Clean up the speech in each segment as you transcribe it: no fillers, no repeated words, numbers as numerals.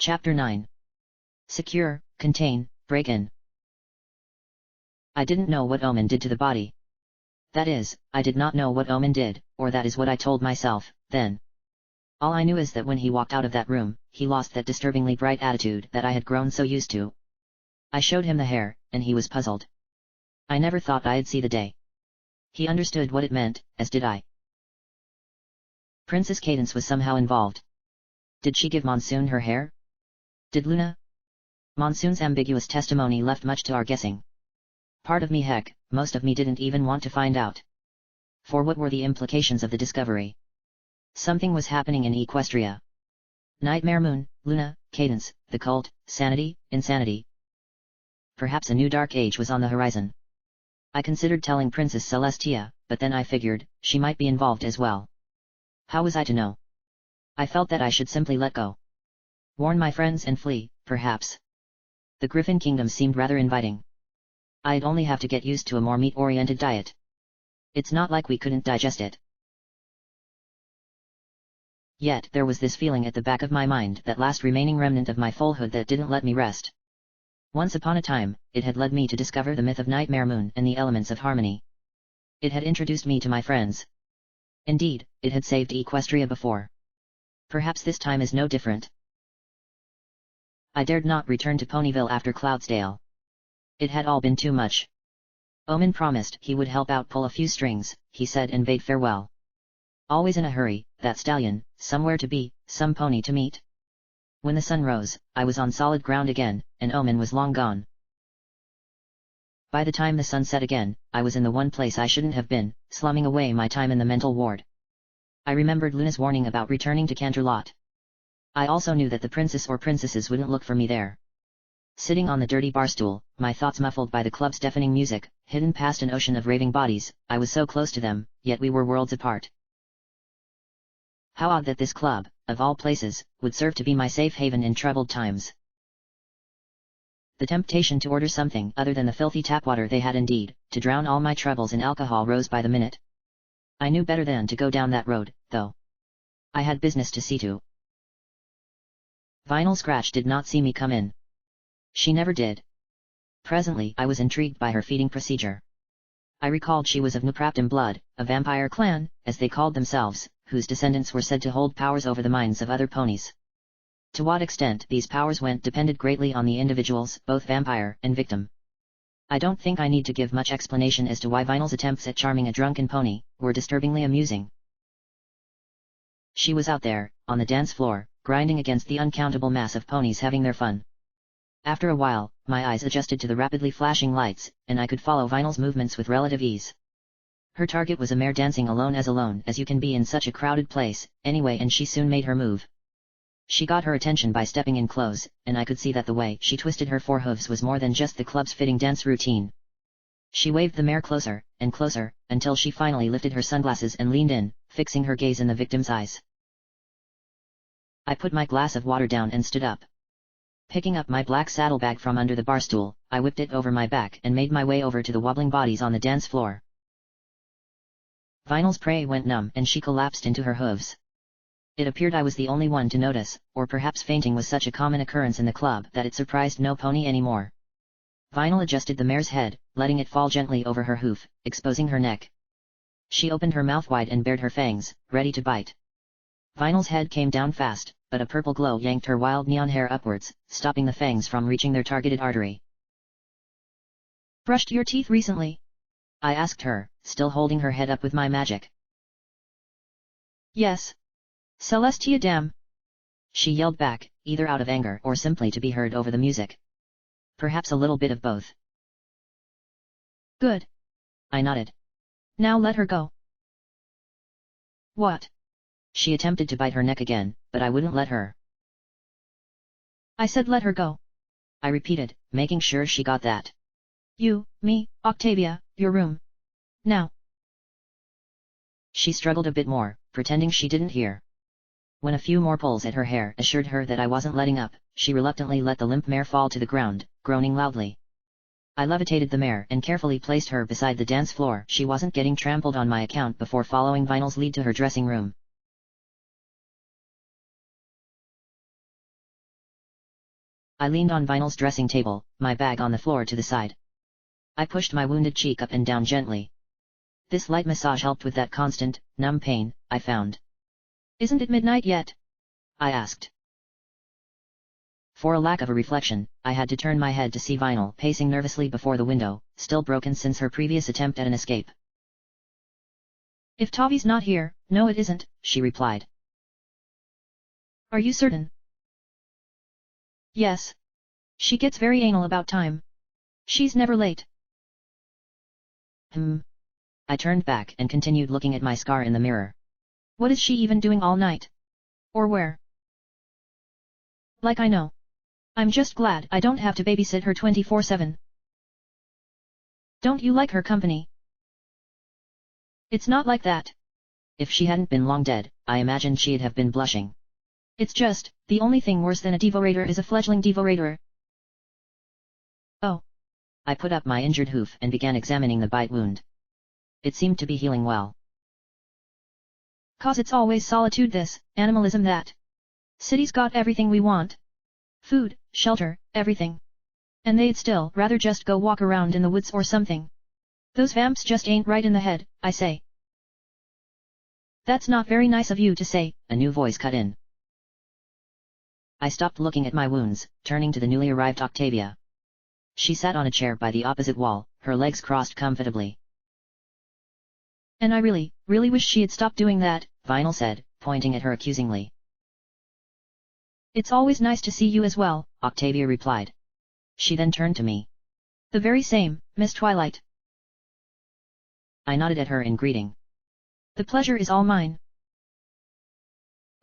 Chapter 9. Secure, Contain, Break In. I didn't know what Omen did to the body. That is, I did not know what Omen did, or that is what I told myself, then. All I knew is that when he walked out of that room, he lost that disturbingly bright attitude that I had grown so used to. I showed him the hair, and he was puzzled. I never thought I'd see the day. He understood what it meant, as did I. Princess Cadence was somehow involved. Did she give Monsoon her hair? Did Luna? Monsoon's ambiguous testimony left much to our guessing. Part of me, heck, most of me didn't even want to find out. For what were the implications of the discovery? Something was happening in Equestria. Nightmare Moon, Luna, Cadence, the cult, sanity, insanity. Perhaps a new dark age was on the horizon. I considered telling Princess Celestia, but then I figured, she might be involved as well. How was I to know? I felt that I should simply let go. Warn my friends and flee, perhaps. The Griffin Kingdom seemed rather inviting. I'd only have to get used to a more meat-oriented diet. It's not like we couldn't digest it. Yet there was this feeling at the back of my mind, that last remaining remnant of my foalhood that didn't let me rest. Once upon a time, it had led me to discover the myth of Nightmare Moon and the elements of harmony. It had introduced me to my friends. Indeed, it had saved Equestria before. Perhaps this time is no different. I dared not return to Ponyville after Cloudsdale. It had all been too much. Omen promised he would help out pull a few strings, he said, and bade farewell. Always in a hurry, that stallion, somewhere to be, some pony to meet. When the sun rose, I was on solid ground again, and Omen was long gone. By the time the sun set again, I was in the one place I shouldn't have been, slumming away my time in the mental ward. I remembered Luna's warning about returning to Canterlot. I also knew that the princess or princesses wouldn't look for me there. Sitting on the dirty barstool, my thoughts muffled by the club's deafening music, hidden past an ocean of raving bodies, I was so close to them, yet we were worlds apart. How odd that this club, of all places, would serve to be my safe haven in troubled times. The temptation to order something other than the filthy tapwater they had indeed, to drown all my troubles in alcohol, rose by the minute. I knew better than to go down that road, though. I had business to see to. Vinyl Scratch did not see me come in. She never did. Presently I was intrigued by her feeding procedure. I recalled she was of Nupraptum blood, a vampire clan, as they called themselves, whose descendants were said to hold powers over the minds of other ponies. To what extent these powers went depended greatly on the individuals, both vampire and victim. I don't think I need to give much explanation as to why Vinyl's attempts at charming a drunken pony were disturbingly amusing. She was out there, on the dance floor, grinding against the uncountable mass of ponies having their fun. After a while, my eyes adjusted to the rapidly flashing lights, and I could follow Vinyl's movements with relative ease. Her target was a mare dancing alone as you can be in such a crowded place, anyway, and she soon made her move. She got her attention by stepping in close, and I could see that the way she twisted her forehooves was more than just the club's fitting dance routine. She waved the mare closer, and closer, until she finally lifted her sunglasses and leaned in, fixing her gaze in the victim's eyes. I put my glass of water down and stood up. Picking up my black saddlebag from under the barstool, I whipped it over my back and made my way over to the wobbling bodies on the dance floor. Vinyl's prey went numb and she collapsed into her hooves. It appeared I was the only one to notice, or perhaps fainting was such a common occurrence in the club that it surprised no pony anymore. Vinyl adjusted the mare's head, letting it fall gently over her hoof, exposing her neck. She opened her mouth wide and bared her fangs, ready to bite. Vinyl's head came down fast, but a purple glow yanked her wild neon hair upwards, stopping the fangs from reaching their targeted artery. "Brushed your teeth recently?" I asked her, still holding her head up with my magic. "Yes. Celestia, damn!" she yelled back, either out of anger or simply to be heard over the music. Perhaps a little bit of both. "Good." I nodded. "Now let her go." "What?" She attempted to bite her neck again, but I wouldn't let her. "I said let her go," I repeated, making sure she got that. "You, me, Octavia, your room. Now." She struggled a bit more, pretending she didn't hear. When a few more pulls at her hair assured her that I wasn't letting up, she reluctantly let the limp mare fall to the ground, groaning loudly. I levitated the mare and carefully placed her beside the dance floor. She wasn't getting trampled on my account before following Vinyl's lead to her dressing room. I leaned on Vinyl's dressing table, my bag on the floor to the side. I pushed my wounded cheek up and down gently. This light massage helped with that constant, numb pain, I found. "Isn't it midnight yet?" I asked. For a lack of a reflection, I had to turn my head to see Vinyl pacing nervously before the window, still broken since her previous attempt at an escape. "If Tavi's not here, no it isn't," she replied. "Are you certain?" "Yes. She gets very anal about time. She's never late." I turned back and continued looking at my scar in the mirror. What is she even doing all night? Or where? Like I know. I'm just glad I don't have to babysit her 24/7. Don't you like her company? It's not like that. If she hadn't been long dead, I imagined she'd have been blushing. It's just, the only thing worse than a devorator is a fledgling devorator. Oh. I put up my injured hoof and began examining the bite wound. It seemed to be healing well. "'Cause it's always solitude this, animalism that. City's got everything we want. Food, shelter, everything. And they'd still rather just go walk around in the woods or something. Those vamps just ain't right in the head, I say." "That's not very nice of you to say," a new voice cut in. I stopped looking at my wounds, turning to the newly arrived Octavia. She sat on a chair by the opposite wall, her legs crossed comfortably. "And I really wish she'd stop doing that," Vinyl said, pointing at her accusingly. "It's always nice to see you as well," Octavia replied. She then turned to me. "The very same, Miss Twilight." I nodded at her in greeting. "The pleasure is all mine."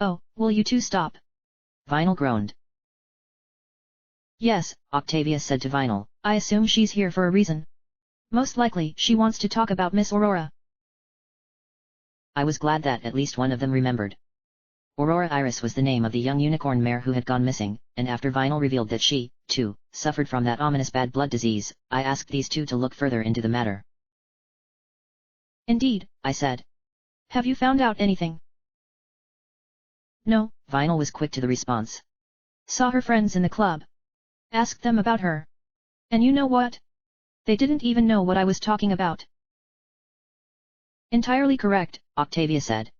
"Oh, will you two stop?" Vinyl groaned. "Yes," Octavia said to Vinyl, "I assume she's here for a reason. Most likely she wants to talk about Miss Aurora." I was glad that at least one of them remembered. Aurora Iris was the name of the young unicorn mare who had gone missing, and after Vinyl revealed that she, too, suffered from that ominous bad blood disease, I asked these two to look further into the matter. "Indeed," I said. "Have you found out anything?" "No," Vinyl was quick to the response. "Saw her friends in the club. Asked them about her. And you know what? They didn't even know what I was talking about." "Entirely correct," Octavia said.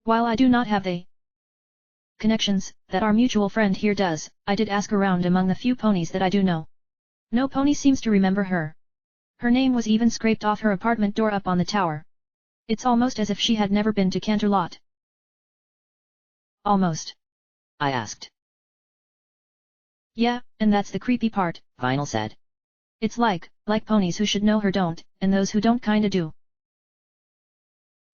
"While I do not have the connections that our mutual friend here does, I did ask around among the few ponies that I do know. No pony seems to remember her. Her name was even scraped off her apartment door up on the tower. It's almost as if she had never been to Canterlot." "Almost?" I asked. "Yeah, and that's the creepy part," Vinyl said. "It's like ponies who should know her don't, and those who don't kinda do."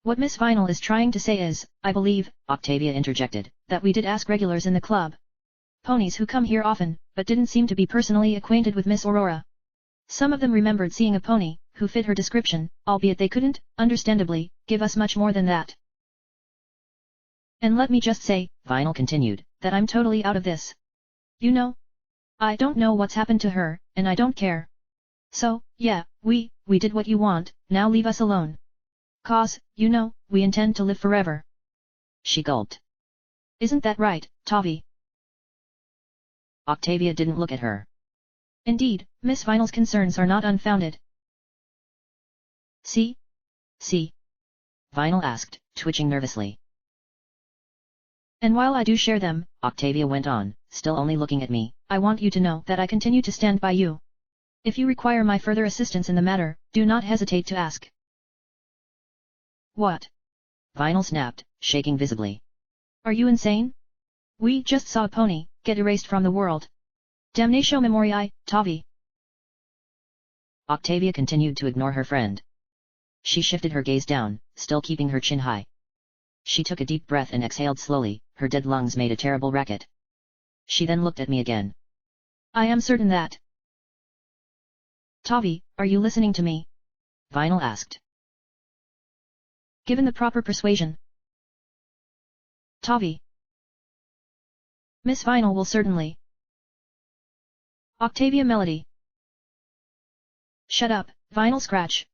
"What Miss Vinyl is trying to say is, I believe," Octavia interjected, "that we did ask regulars in the club. Ponies who come here often, but didn't seem to be personally acquainted with Miss Aurora. Some of them remembered seeing a pony, who fit her description, albeit they couldn't, understandably, give us much more than that. And let me just say," Vinyl continued, "that I'm totally out of this. You know? I don't know what's happened to her, and I don't care. So, yeah, we did what you want, now leave us alone. 'Cause, you know, we intend to live forever." She gulped. "Isn't that right, Tavi?" Octavia didn't look at her. "Indeed, Miss Vinyl's concerns are not unfounded." See? Vinyl asked, twitching nervously. "And while I do share them," Octavia went on, still only looking at me, "I want you to know that I continue to stand by you. If you require my further assistance in the matter, do not hesitate to ask." "What?" Vinyl snapped, shaking visibly. "Are you insane? We just saw a pony get erased from the world. Damnatio memoriae, Tavi." Octavia continued to ignore her friend. She shifted her gaze down, still keeping her chin high. She took a deep breath and exhaled slowly, her dead lungs made a terrible racket. She then looked at me again. "I am certain that..." "Tavi, are you listening to me?" Vinyl asked. "Given the proper persuasion." "Tavi." "Miss Vinyl will certainly..." "Octavia Melody." "Shut up, Vinyl Scratch."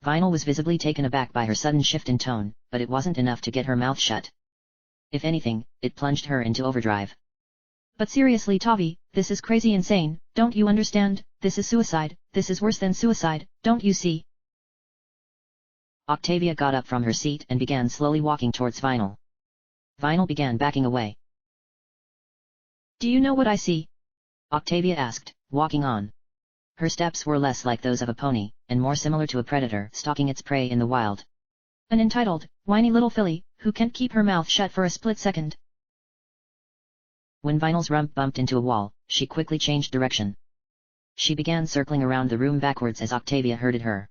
Vinyl was visibly taken aback by her sudden shift in tone, but it wasn't enough to get her mouth shut. If anything, it plunged her into overdrive. But seriously Tavi, this is crazy insane, don't you understand? This is suicide, this is worse than suicide, don't you see? Octavia got up from her seat and began slowly walking towards Vinyl. Vinyl began backing away. Do you know what I see? Octavia asked, walking on. Her steps were less like those of a pony, and more similar to a predator stalking its prey in the wild. An entitled, whiny little filly, who can't keep her mouth shut for a split second. When Vinyl's rump bumped into a wall, she quickly changed direction. She began circling around the room backwards as Octavia herded her.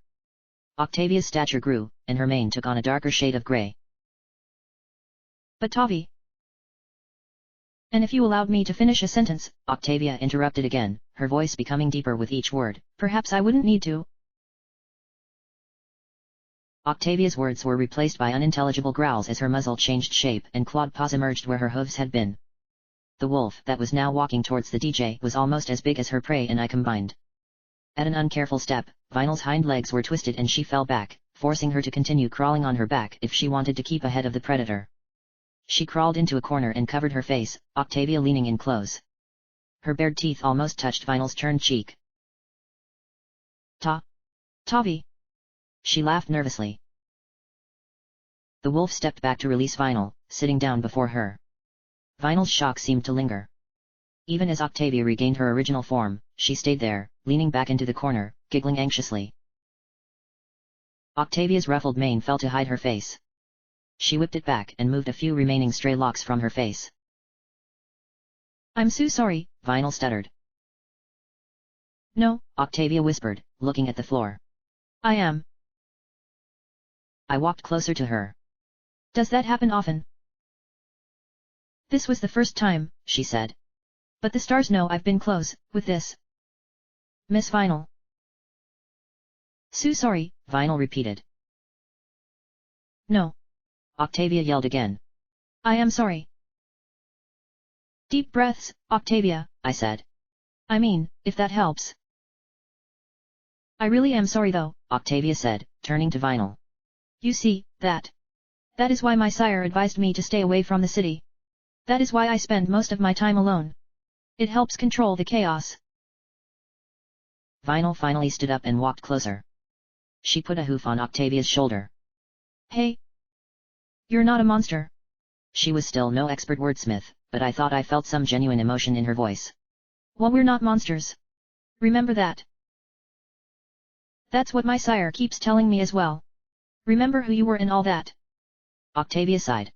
Octavia's stature grew, and her mane took on a darker shade of grey. But Tavi... And if you allowed me to finish a sentence, Octavia interrupted again, her voice becoming deeper with each word. Perhaps I wouldn't need to. Octavia's words were replaced by unintelligible growls as her muzzle changed shape and clawed paws emerged where her hooves had been. The wolf that was now walking towards the DJ was almost as big as her prey and I combined. At an uncareful step, Vinyl's hind legs were twisted and she fell back, forcing her to continue crawling on her back if she wanted to keep ahead of the predator. She crawled into a corner and covered her face, Octavia leaning in close. Her bared teeth almost touched Vinyl's turned cheek. Tavi. She laughed nervously. The wolf stepped back to release Vinyl, sitting down before her. Vinyl's shock seemed to linger. Even as Octavia regained her original form, she stayed there, leaning back into the corner, giggling anxiously. Octavia's ruffled mane fell to hide her face. She whipped it back and moved a few remaining stray locks from her face. I'm so sorry, Vinyl stuttered. No, Octavia whispered, looking at the floor. I am. I walked closer to her. Does that happen often? This was the first time, she said. But the stars know I've been close, with this. Miss Vinyl. So sorry, Vinyl repeated. No. Octavia yelled again. I am sorry. Deep breaths, Octavia, I said. I mean, if that helps. I really am sorry though, Octavia said, turning to Vinyl. You see, that is why my sire advised me to stay away from the city. That is why I spend most of my time alone. It helps control the chaos. Vinyl finally stood up and walked closer. She put a hoof on Octavia's shoulder. Hey! You're not a monster. She was still no expert wordsmith, but I thought I felt some genuine emotion in her voice. Well, we're not monsters. Remember that. That's what my sire keeps telling me as well. Remember who you were and all that. Octavia sighed.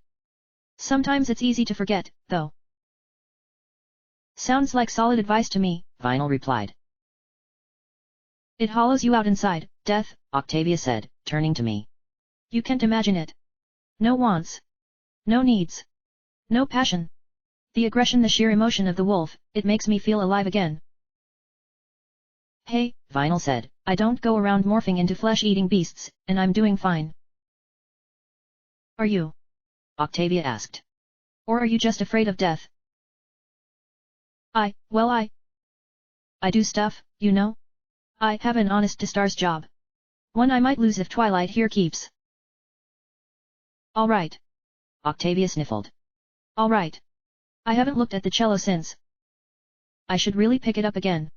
Sometimes it's easy to forget, though. Sounds like solid advice to me, Vinyl replied. It hollows you out inside, death, Octavia said, turning to me. You can't imagine it. No wants. No needs. No passion. The aggression, the sheer emotion of the wolf, it makes me feel alive again. Hey, Vinyl said, I don't go around morphing into flesh-eating beasts, and I'm doing fine. Are you? Octavia asked. Or are you just afraid of death? I do stuff, you know? I have an honest-to-stars job. One I might lose if Twilight here keeps. All right. Octavia sniffled. All right. I haven't looked at the cello since. I should really pick it up again.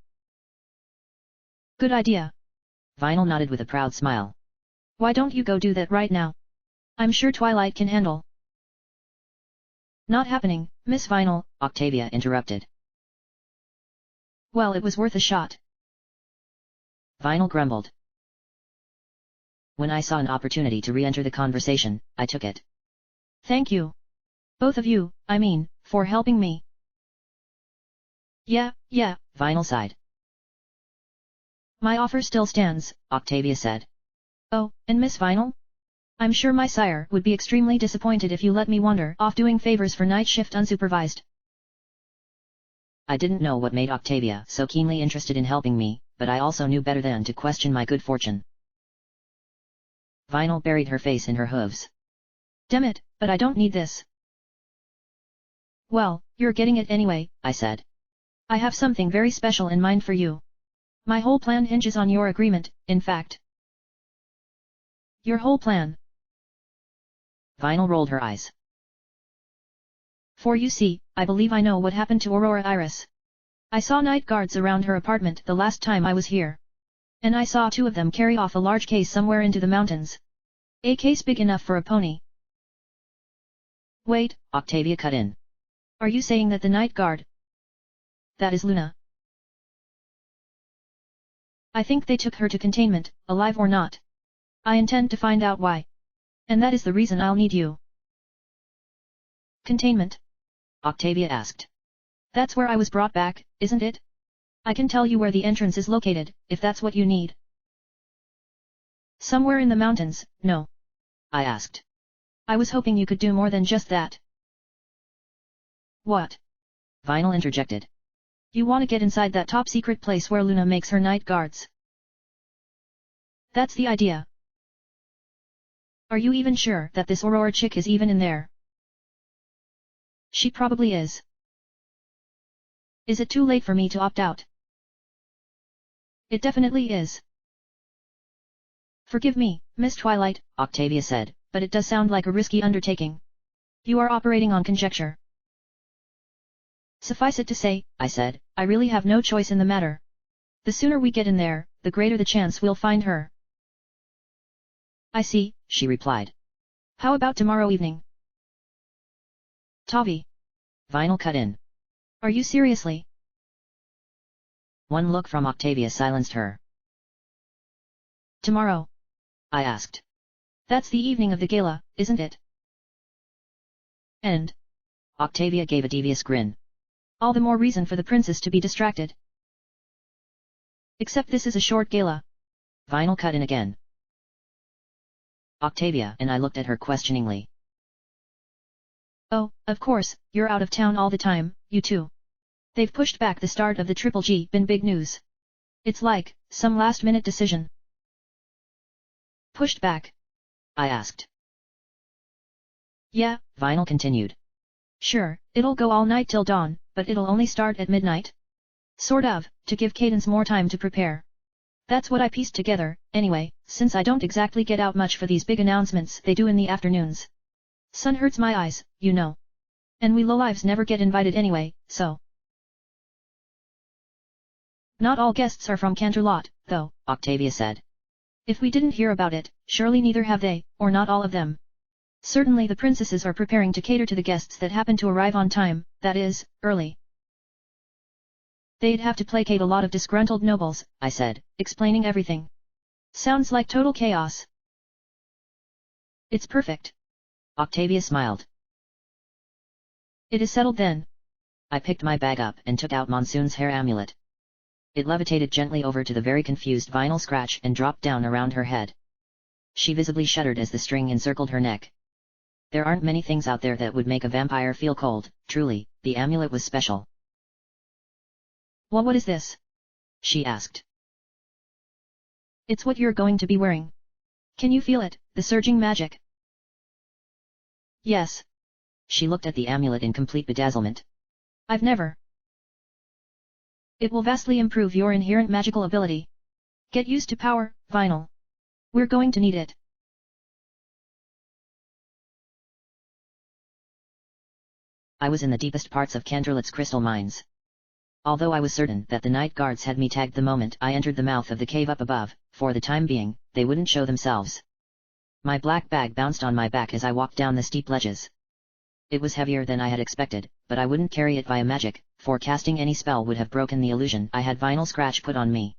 Good idea. Vinyl nodded with a proud smile. Why don't you go do that right now? I'm sure Twilight can handle. Not happening, Miss Vinyl, Octavia interrupted. Well, it was worth a shot. Vinyl grumbled. When I saw an opportunity to re-enter the conversation, I took it. Thank you. Both of you, I mean, for helping me. Yeah, Vinyl sighed. My offer still stands, Octavia said. Oh, and Miss Vinyl? I'm sure my sire would be extremely disappointed if you let me wander off doing favors for night shift unsupervised. I didn't know what made Octavia so keenly interested in helping me, but I also knew better than to question my good fortune. Vinyl buried her face in her hooves. Damn it, but I don't need this. Well, you're getting it anyway, I said. I have something very special in mind for you. My whole plan hinges on your agreement, in fact. Your whole plan. Vinyl rolled her eyes. For you see, I believe I know what happened to Aurora Iris. I saw night guards around her apartment the last time I was here. And I saw two of them carry off a large case somewhere into the mountains. A case big enough for a pony. Wait, Octavia cut in. Are you saying that the night guard? That is Luna. I think they took her to containment, alive or not. I intend to find out why. And that is the reason I'll need you. Containment? Octavia asked. That's where I was brought back, isn't it? I can tell you where the entrance is located, if that's what you need. Somewhere in the mountains, no? I asked. I was hoping you could do more than just that. What? Vinyl interjected. You want to get inside that top-secret place where Luna makes her night guards. That's the idea. Are you even sure that this Aurora chick is even in there? She probably is. Is it too late for me to opt out? It definitely is. Forgive me, Miss Twilight, Octavia said, but it does sound like a risky undertaking. You are operating on conjecture. Suffice it to say, I said, I really have no choice in the matter. The sooner we get in there, the greater the chance we'll find her. I see, she replied. How about tomorrow evening? Tavi. Vinyl cut in. Are you seriously? One look from Octavia silenced her. Tomorrow? I asked. That's the evening of the gala, isn't it? And? Octavia gave a devious grin. All the more reason for the princess to be distracted. Except this is a short gala. Vinyl cut in again. Octavia and I looked at her questioningly. Oh, of course, you're out of town all the time, you too. They've pushed back the start of the Triple G, been big news. It's like, some last-minute decision. Pushed back? I asked. Yeah, Vinyl continued. Sure, it'll go all night till dawn, but it'll only start at midnight. Sort of, to give Cadence more time to prepare. That's what I pieced together, anyway, since I don't exactly get out much for these big announcements they do in the afternoons. Sun hurts my eyes, you know. And we lowlives never get invited anyway, so. Not all guests are from Canterlot, though, Octavia said. If we didn't hear about it, surely neither have they, or not all of them. Certainly the princesses are preparing to cater to the guests that happen to arrive on time, that is, early. They'd have to placate a lot of disgruntled nobles, I said, explaining everything. Sounds like total chaos. It's perfect. Octavia smiled. It is settled then. I picked my bag up and took out Monsoon's hair amulet. It levitated gently over to the very confused Vinyl scratch and dropped down around her head. She visibly shuddered as the string encircled her neck. There aren't many things out there that would make a vampire feel cold, truly, the amulet was special. Well, what is this? She asked. It's what you're going to be wearing. Can you feel it, the surging magic? Yes. She looked at the amulet in complete bedazzlement. I've never. It will vastly improve your inherent magical ability. Get used to power, Vinyl. We're going to need it. I was in the deepest parts of Canterlot's crystal mines. Although I was certain that the night guards had me tagged the moment I entered the mouth of the cave up above, for the time being, they wouldn't show themselves. My black bag bounced on my back as I walked down the steep ledges. It was heavier than I had expected, but I wouldn't carry it via magic, for casting any spell would have broken the illusion I had Vinyl scratch put on me.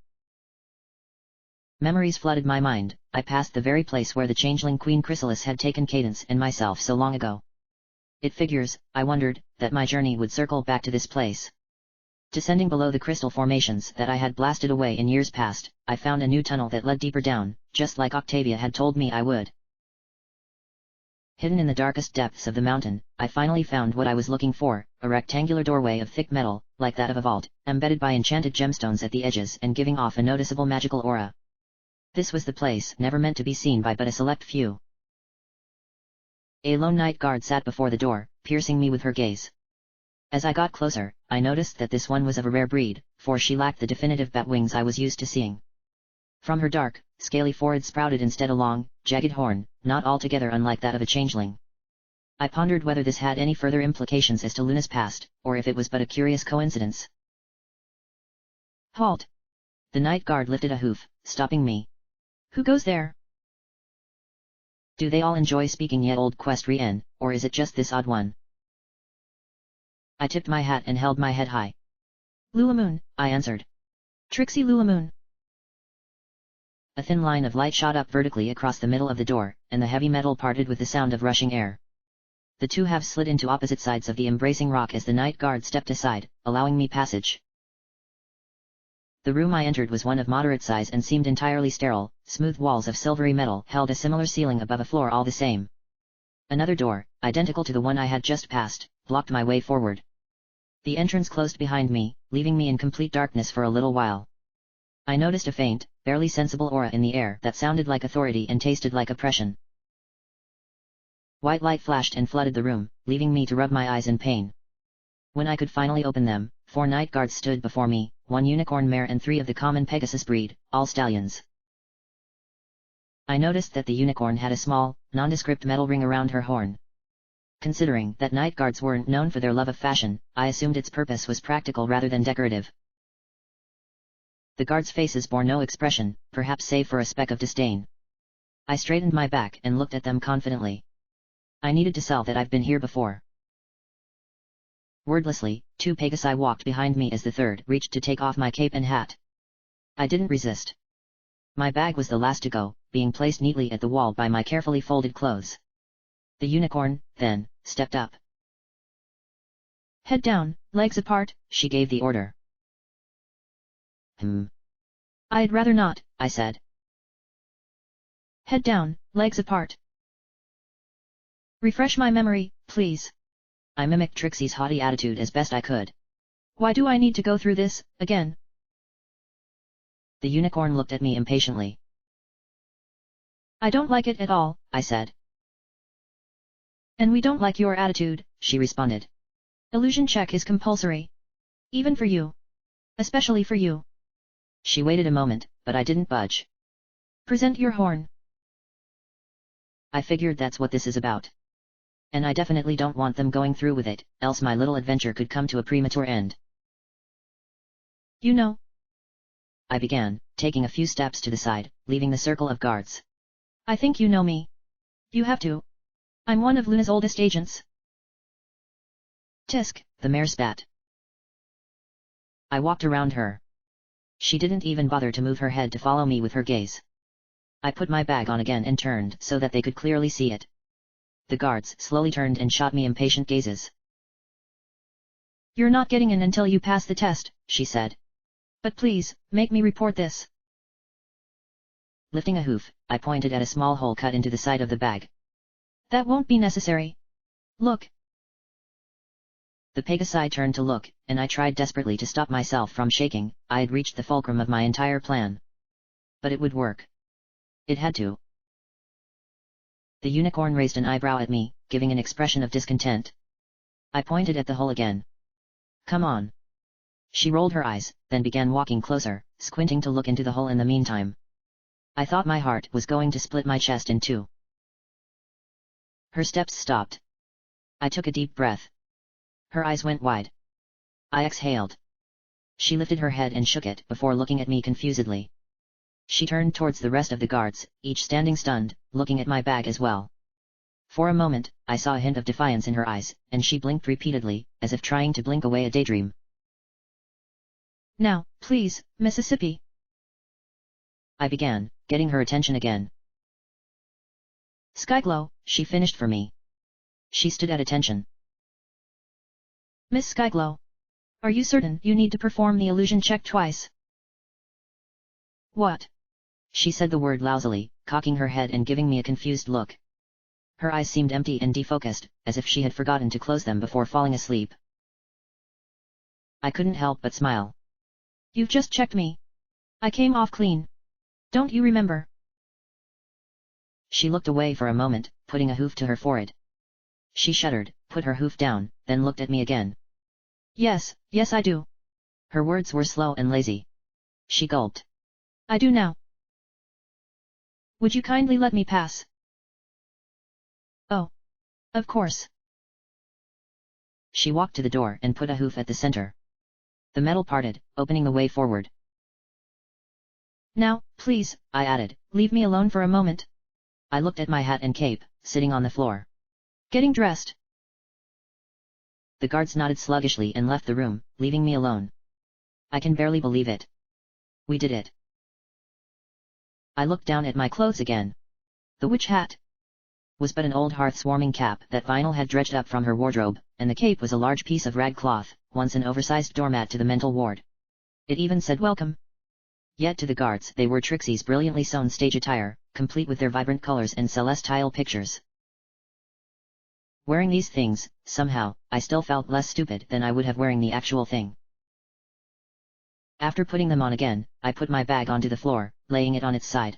Memories flooded my mind. I passed the very place where the changeling Queen Chrysalis had taken Cadence and myself so long ago. It figures, I wondered, that my journey would circle back to this place. Descending below the crystal formations that I had blasted away in years past, I found a new tunnel that led deeper down, just like Octavia had told me I would. Hidden in the darkest depths of the mountain, I finally found what I was looking for, a rectangular doorway of thick metal, like that of a vault, embedded by enchanted gemstones at the edges and giving off a noticeable magical aura. This was the place never meant to be seen by but a select few. A lone night guard sat before the door, piercing me with her gaze. As I got closer, I noticed that this one was of a rare breed, for she lacked the definitive bat wings I was used to seeing. From her dark, scaly forehead sprouted instead a long, jagged horn, not altogether unlike that of a changeling. I pondered whether this had any further implications as to Luna's past, or if it was but a curious coincidence. Halt! The night guard lifted a hoof, stopping me. Who goes there? Do they all enjoy speaking yet old Quest or is it just this odd one? I tipped my hat and held my head high. Lulamoon, I answered. Trixie Lulamoon. A thin line of light shot up vertically across the middle of the door, and the heavy metal parted with the sound of rushing air. The two halves slid into opposite sides of the embracing rock as the night guard stepped aside, allowing me passage. The room I entered was one of moderate size and seemed entirely sterile. Smooth walls of silvery metal held a similar ceiling above a floor all the same. Another door, identical to the one I had just passed, blocked my way forward. The entrance closed behind me, leaving me in complete darkness for a little while. I noticed a faint, barely sensible aura in the air that sounded like authority and tasted like oppression. White light flashed and flooded the room, leaving me to rub my eyes in pain. When I could finally open them, 4 night guards stood before me, 1 unicorn mare and 3 of the common Pegasus breed, all stallions. I noticed that the unicorn had a small, nondescript metal ring around her horn. Considering that night guards weren't known for their love of fashion, I assumed its purpose was practical rather than decorative. The guards' faces bore no expression, perhaps save for a speck of disdain. I straightened my back and looked at them confidently. I needed to sell that I've been here before. Wordlessly, 2 Pegasi walked behind me as the third reached to take off my cape and hat. I didn't resist. My bag was the last to go, being placed neatly at the wall by my carefully folded clothes. The unicorn, then, stepped up. Head down, legs apart, she gave the order. I'd rather not, I said. Head down, legs apart. Refresh my memory, please. I mimicked Trixie's haughty attitude as best I could. Why do I need to go through this, again? The unicorn looked at me impatiently. I don't like it at all, I said. And we don't like your attitude, she responded. Illusion check is compulsory. Even for you. Especially for you. She waited a moment, but I didn't budge. Present your horn. I figured that's what this is about. And I definitely don't want them going through with it, else my little adventure could come to a premature end. You know. I began, taking a few steps to the side, leaving the circle of guards. I think you know me. You have to. I'm one of Luna's oldest agents. Tisk, the mare spat. I walked around her. She didn't even bother to move her head to follow me with her gaze. I put my bag on again and turned so that they could clearly see it. The guards slowly turned and shot me impatient gazes. You're not getting in until you pass the test, she said. But please, make me report this. Lifting a hoof, I pointed at a small hole cut into the side of the bag. That won't be necessary. Look. The Pegasi turned to look, and I tried desperately to stop myself from shaking. I had reached the fulcrum of my entire plan. But it would work. It had to. The unicorn raised an eyebrow at me, giving an expression of discontent. I pointed at the hole again. Come on. She rolled her eyes, then began walking closer, squinting to look into the hole in the meantime. I thought my heart was going to split my chest in two. Her steps stopped. I took a deep breath. Her eyes went wide. I exhaled. She lifted her head and shook it before looking at me confusedly. She turned towards the rest of the guards, each standing stunned, looking at my bag as well. For a moment, I saw a hint of defiance in her eyes, and she blinked repeatedly, as if trying to blink away a daydream. Now, please, Mississippi. I began, getting her attention again. Skyglow, she finished for me. She stood at attention. Miss Skyglow. Are you certain you need to perform the illusion check twice? What? She said the word lousily, cocking her head and giving me a confused look. Her eyes seemed empty and defocused, as if she had forgotten to close them before falling asleep. I couldn't help but smile. You've just checked me. I came off clean. Don't you remember? She looked away for a moment, putting a hoof to her forehead. She shuddered, put her hoof down, then looked at me again. Yes, yes I do. Her words were slow and lazy. She gulped. I do now. Would you kindly let me pass? Oh. Of course. She walked to the door and put a hoof at the center. The metal parted, opening the way forward. Now, please, I added, leave me alone for a moment. I looked at my hat and cape, sitting on the floor. Getting dressed. The guards nodded sluggishly and left the room, leaving me alone. I can barely believe it. We did it. I looked down at my clothes again. The witch hat was but an old hearth-warming cap that Vinyl had dredged up from her wardrobe, and the cape was a large piece of rag cloth, once an oversized doormat to the mental ward. It even said welcome. Yet to the guards they were Trixie's brilliantly sewn stage attire, complete with their vibrant colors and celestial pictures. Wearing these things, somehow, I still felt less stupid than I would have wearing the actual thing. After putting them on again, I put my bag onto the floor, laying it on its side.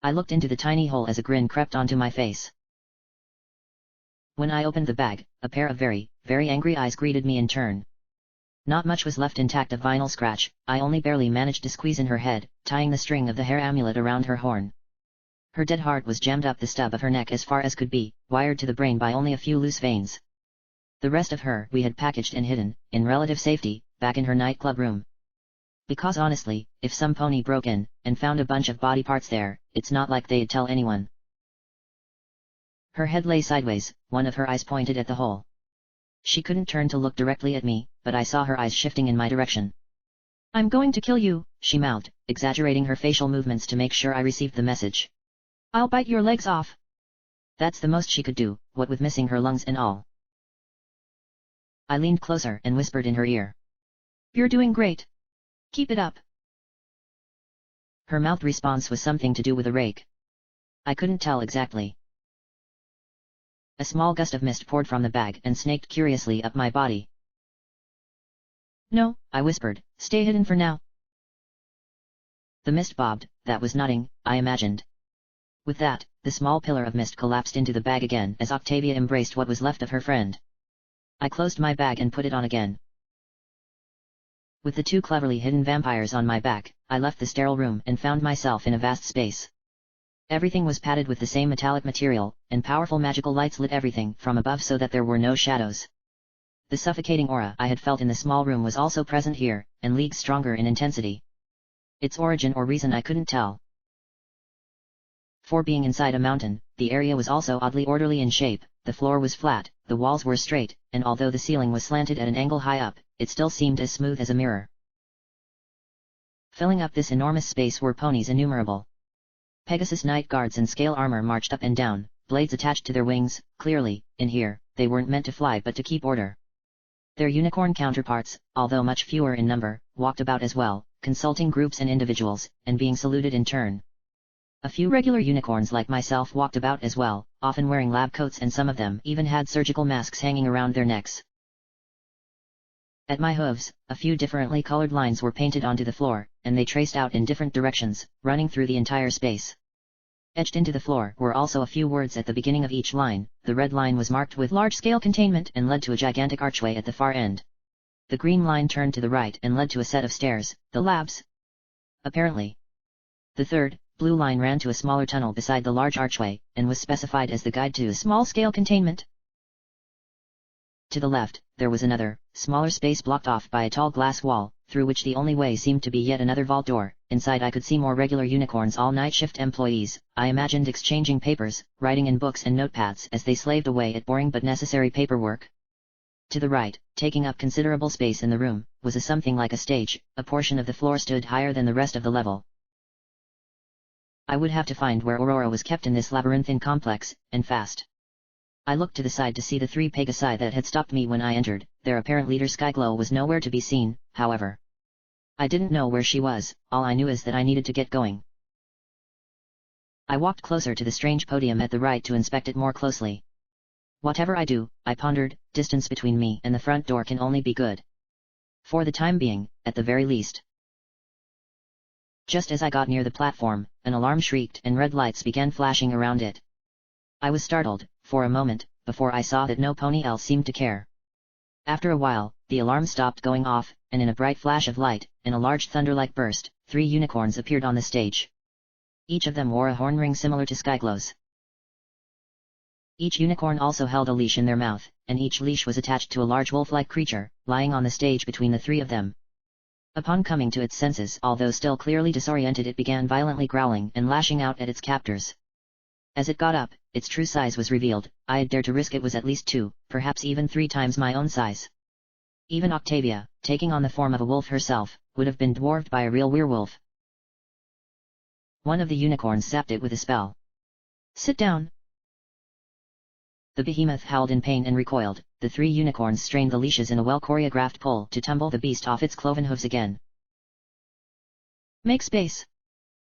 I looked into the tiny hole as a grin crept onto my face. When I opened the bag, a pair of very, very angry eyes greeted me in turn. Not much was left intact of Vinyl scratch, I only barely managed to squeeze in her head, tying the string of the hair amulet around her horn. Her dead heart was jammed up the stub of her neck as far as could be, wired to the brain by only a few loose veins. The rest of her we had packaged and hidden, in relative safety, back in her nightclub room. Because honestly, if some pony broke in, and found a bunch of body parts there, it's not like they'd tell anyone. Her head lay sideways, one of her eyes pointed at the hole. She couldn't turn to look directly at me, but I saw her eyes shifting in my direction. I'm going to kill you, she mouthed, exaggerating her facial movements to make sure I received the message. I'll bite your legs off. That's the most she could do, what with missing her lungs and all. I leaned closer and whispered in her ear. You're doing great. Keep it up. Her mouth response was something to do with a rake. I couldn't tell exactly. A small gust of mist poured from the bag and snaked curiously up my body. No, I whispered, stay hidden for now. The mist bobbed, that was nothing, I imagined. With that, the small pillar of mist collapsed into the bag again as Octavia embraced what was left of her friend. I closed my bag and put it on again. With the two cleverly hidden vampires on my back, I left the sterile room and found myself in a vast space. Everything was padded with the same metallic material, and powerful magical lights lit everything from above so that there were no shadows. The suffocating aura I had felt in the small room was also present here, and leagues stronger in intensity. Its origin or reason I couldn't tell. For being inside a mountain, the area was also oddly orderly in shape, the floor was flat, the walls were straight, and although the ceiling was slanted at an angle high up, it still seemed as smooth as a mirror. Filling up this enormous space were ponies innumerable. Pegasus night guards in scale armor marched up and down, blades attached to their wings. Clearly, in here, they weren't meant to fly but to keep order. Their unicorn counterparts, although much fewer in number, walked about as well, consulting groups and individuals, and being saluted in turn. A few regular unicorns like myself walked about as well, often wearing lab coats, and some of them even had surgical masks hanging around their necks. At my hooves, a few differently colored lines were painted onto the floor, and they traced out in different directions, running through the entire space. Etched into the floor were also a few words at the beginning of each line. The red line was marked with large-scale containment and led to a gigantic archway at the far end. The green line turned to the right and led to a set of stairs, the labs. Apparently. The third, blue line ran to a smaller tunnel beside the large archway, and was specified as the guide to small-scale containment. To the left, there was another, smaller space blocked off by a tall glass wall, through which the only way seemed to be yet another vault door. Inside I could see more regular unicorns, all night shift employees, I imagined, exchanging papers, writing in books and notepads as they slaved away at boring but necessary paperwork. To the right, taking up considerable space in the room, was a something like a stage. A portion of the floor stood higher than the rest of the level. I would have to find where Aurora was kept in this labyrinthine complex, and fast. I looked to the side to see the three Pegasi that had stopped me when I entered. Their apparent leader Skyglow was nowhere to be seen, however. I didn't know where she was, all I knew is that I needed to get going. I walked closer to the strange podium at the right to inspect it more closely. Whatever I do, I pondered, distance between me and the front door can only be good. For the time being, at the very least. Just as I got near the platform, an alarm shrieked and red lights began flashing around it. I was startled, for a moment, before I saw that no pony else seemed to care. After a while, the alarm stopped going off, and in a bright flash of light, in a large thunder-like burst, 3 unicorns appeared on the stage. Each of them wore a horn ring similar to Skyglow's. Each unicorn also held a leash in their mouth, and each leash was attached to a large wolf-like creature, lying on the stage between the three of them. Upon coming to its senses, although still clearly disoriented, it began violently growling and lashing out at its captors. As it got up, its true size was revealed. I had dared to risk it was at least 2, perhaps even 3 times my own size. Even Octavia, taking on the form of a wolf herself, would have been dwarfed by a real werewolf. One of the unicorns zapped it with a spell. Sit down. The behemoth howled in pain and recoiled. The 3 unicorns strained the leashes in a well-choreographed pull to tumble the beast off its cloven hooves again. Make space!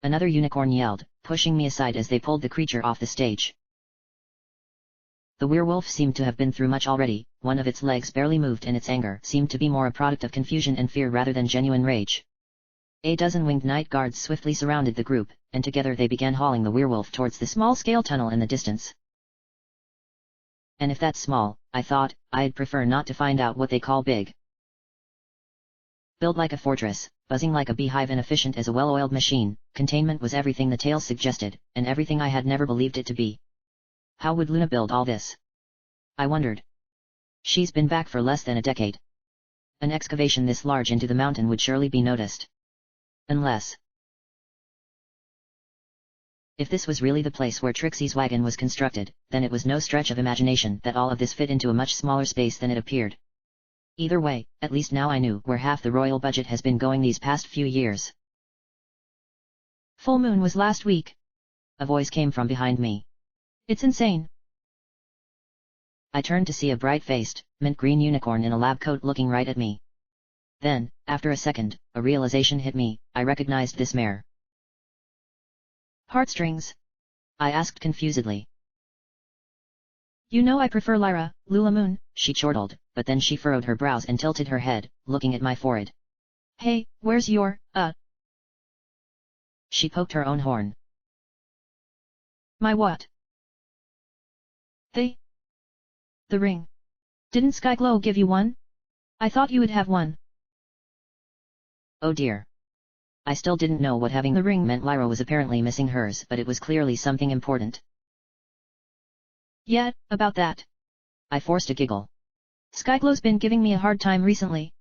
Another unicorn yelled, pushing me aside as they pulled the creature off the stage. The werewolf seemed to have been through much already. One of its legs barely moved, and its anger seemed to be more a product of confusion and fear rather than genuine rage. A dozen winged night guards swiftly surrounded the group, and together they began hauling the werewolf towards the small-scale tunnel in the distance. And if that's small, I thought, I'd prefer not to find out what they call big. Built like a fortress, buzzing like a beehive and efficient as a well-oiled machine, containment was everything the tales suggested, and everything I had never believed it to be. How would Luna build all this? I wondered. She's been back for less than a decade. An excavation this large into the mountain would surely be noticed. Unless... if this was really the place where Trixie's wagon was constructed, then it was no stretch of imagination that all of this fit into a much smaller space than it appeared. Either way, at least now I knew where half the royal budget has been going these past few years. Full moon was last week. A voice came from behind me. It's insane. I turned to see a bright-faced, mint-green unicorn in a lab coat looking right at me. Then, after a second, a realization hit me. I recognized this mare. Heartstrings? I asked confusedly. You know I prefer Lyra, Lula Moon, she chortled, but then she furrowed her brows and tilted her head, looking at my forehead. Hey, where's your, She poked her own horn. My what? The ring. Didn't Skyglow give you one? I thought you would have one. Oh dear. I still didn't know what having the ring meant. Lyra was apparently missing hers, but it was clearly something important. Yeah, about that. I forced a giggle. Skyglow's been giving me a hard time recently.